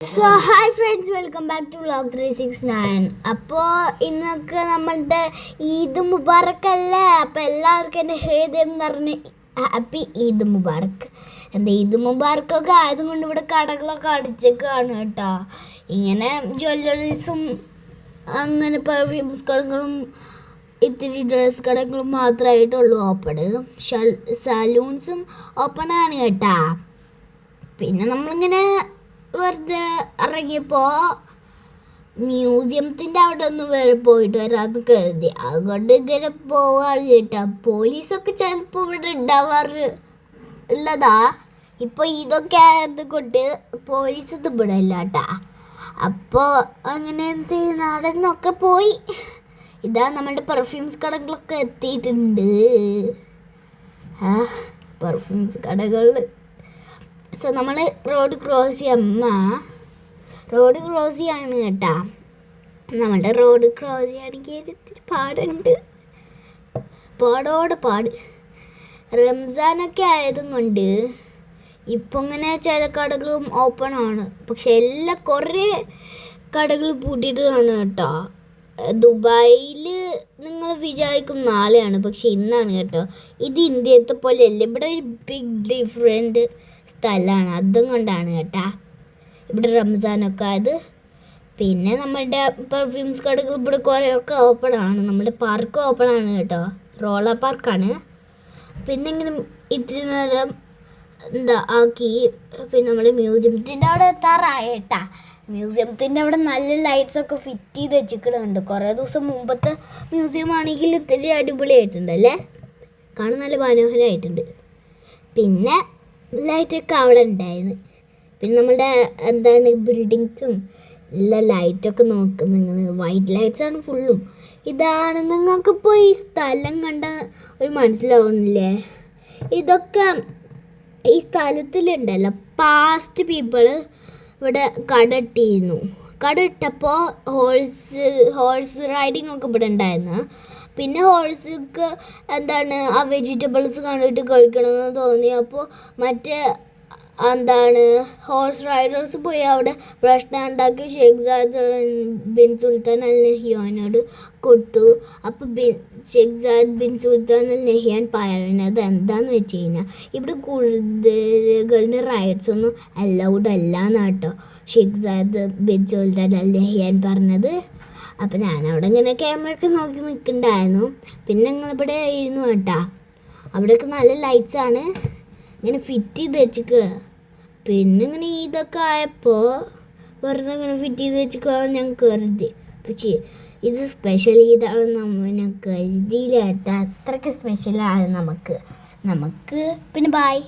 So hi friends, welcome back to vlog 369. അപ്പോൾ ഇന്നൊക്കെ നമ്മളുടെ ഈദ് മുബാറക്ക് അല്ലേ. അപ്പോൾ എല്ലാവർക്കും എൻ്റെ ഹൃദയം നിറഞ്ഞ് ഹാപ്പി ഈദ് മുബാറക്ക്. എന്താ ഈദ് മുബാറക്കൊക്കെ ആയതുകൊണ്ട് ഇവിടെ കടകളൊക്കെ അടിച്ചേക്കാണ് കേട്ടോ. ഇങ്ങനെ ജ്വല്ലറീസും അങ്ങനെ പെർഫ്യൂംസ് കടകളും ഇത്തിരി ഡ്രസ് കടകളും മാത്രമായിട്ടുള്ളൂ ഓപ്പണ്. സലൂൺസും ഓപ്പണാണ് കേട്ടാ. പിന്നെ നമ്മളിങ്ങനെ വെറുതെ ഇറങ്ങിയപ്പോൾ മ്യൂസിയത്തിൻ്റെ അവിടെ ഒന്ന് പോയിട്ട് വരാമെന്ന് കരുതി. അതുകൊണ്ട് ഇങ്ങനെ പോവാണ് കേട്ടോ. പോലീസൊക്കെ ചിലപ്പോൾ ഇവിടെ ഉള്ളതാ. ഇപ്പോൾ ഇതൊക്കെ ആയത് കൊണ്ട് പോലീസ് ഇത് ഇവിടെ ഇല്ല കേട്ടാ. അപ്പോൾ അങ്ങനെ നടന്നൊക്കെ പോയി. ഇതാ നമ്മളുടെ പെർഫ്യൂംസ് കടകളൊക്കെ എത്തിയിട്ടുണ്ട്. പെർഫ്യൂംസ് കടകളിൽ സോ നമ്മൾ റോഡ് ക്രോസ് ചെയ്യാണ് കേട്ടാ. നമ്മുടെ റോഡ് ക്രോസ് ചെയ്യുകയാണെങ്കിൽ ഒത്തിരി പാടുണ്ട്, പാട്. റംസാനൊക്കെ ആയതും കൊണ്ട് ഇപ്പം ഇങ്ങനെ ചില കടകളും ഓപ്പൺ ആണ്, പക്ഷെ കുറേ കടകൾ പൂട്ടിയിട്ടാണ് കേട്ടോ. ദുബായിൽ നിങ്ങൾ വിചാരിക്കും നാളെയാണ്, പക്ഷെ ഇന്നാണ് കേട്ടോ. ഇത് ഇന്ത്യത്തെ പോലെയല്ല, ഇവിടെ ഒരു ബിഗ് ഡിഫറെൻറ്റ് സ്ഥലമാണ്. അതും കൊണ്ടാണ് കേട്ടാ ഇവിടെ റംസാനൊക്കെ ആയത്. പിന്നെ നമ്മളുടെ പെർഫ്യൂംസ് കടകൾ ഇവിടെ കുറേയൊക്കെ ഓപ്പൺ ആണ്. നമ്മുടെ പാർക്ക് ഓപ്പൺ ആണ് കേട്ടോ, റോളർ പാർക്കാണ്. പിന്നെ ഇങ്ങനെ ഇത്തിരി നേരം ആക്കി പിന്നെ നമ്മൾ മ്യൂസിയത്തിൻ്റെ അവിടെ എത്താറായി കേട്ടാ. മ്യൂസിയത്തിൻ്റെ അവിടെ നല്ല ലൈറ്റ്സൊക്കെ ഫിറ്റ് ചെയ്ത് വെച്ചിട്ടുണ്ട്. കുറേ ദിവസം മുമ്പത്തെ മ്യൂസിയം ആണെങ്കിൽ ഇത്തിരി അടിപൊളിയായിട്ടുണ്ട് അല്ലേ, കാണാൻ നല്ല മനോഹരമായിട്ടുണ്ട്. പിന്നെ ലൈറ്റൊക്കെ അവിടെ ഉണ്ടായിരുന്നു. പിന്നെ നമ്മുടെ ബിൽഡിങ്സും എല്ലാം ലൈറ്റൊക്കെ നോക്കും നിങ്ങൾ. വൈറ്റ് ലൈറ്റ്സാണ് ഫുള്ളും. ഇതാണ് നിങ്ങൾക്കിപ്പോൾ ഈ സ്ഥലം കണ്ട ഒരു മനസ്സിലാവുന്നില്ലേ. ഇതൊക്കെ ഈ സ്ഥലത്തിലുണ്ടല്ലോ പാസ്റ്റ് പീപ്പിൾ ഇവിടെ കട ഇട്ടപ്പോൾ ഹോഴ്സ് റൈഡിങ് ഒക്കെ ഇവിടെ ഉണ്ടായിരുന്നു. പിന്നെ ഹോഴ്സൊക്കെ ആ വെജിറ്റബിൾസ് കണ്ടിട്ട് കഴിക്കണമെന്ന് തോന്നി. അപ്പോൾ ഹോഴ്സ് റൈഡേഴ്സ് പോയി അവിടെ പ്രശ്നം ഉണ്ടാക്കി ഷെയ്ഖ് സാദ് ബിൻ സുൽത്താൻ അൽ നഹിയാനോട് കൊടുത്തു. അപ്പോൾ Sheikh Saad bin Sultan Al Nahyan പറയുന്നത് എന്താണെന്ന് വെച്ച് കഴിഞ്ഞാൽ ഇവിടെ കുതിരകളുടെ റൈഡ്സ് ഒന്നും അലൗഡ് അല്ല എന്നാട്ടോ Sheikh Saad bin Sultan Al Nahyan പറഞ്ഞത്. അപ്പം ഞാനവിടെ ഇങ്ങനെ ക്യാമറയൊക്കെ നോക്കി നിൽക്കുന്നുണ്ടായിരുന്നു. പിന്നെ ഞങ്ങളിവിടെ ഇരുന്നു കേട്ടാ. അവിടെയൊക്കെ നല്ല ലൈറ്റ്സാണ് ഇങ്ങനെ ഫിറ്റ് ചെയ്ത് വെച്ചിക്ക്. പിന്നെ ഇങ്ങനെ ഇതൊക്കെ ആയപ്പോൾ വെറുതെ ഇങ്ങനെ ഫിറ്റ് ചെയ്ത് വെച്ചിക്കാണ് ഞാൻ കരുതി. പക്ഷേ ഇത് സ്പെഷ്യൽ ഇതാണ് ഞാൻ കരുതിയില്ല കേട്ടാ. അത്രയ്ക്ക് സ്പെഷ്യലാണ് നമുക്ക്. പിന്നെ ബായ്.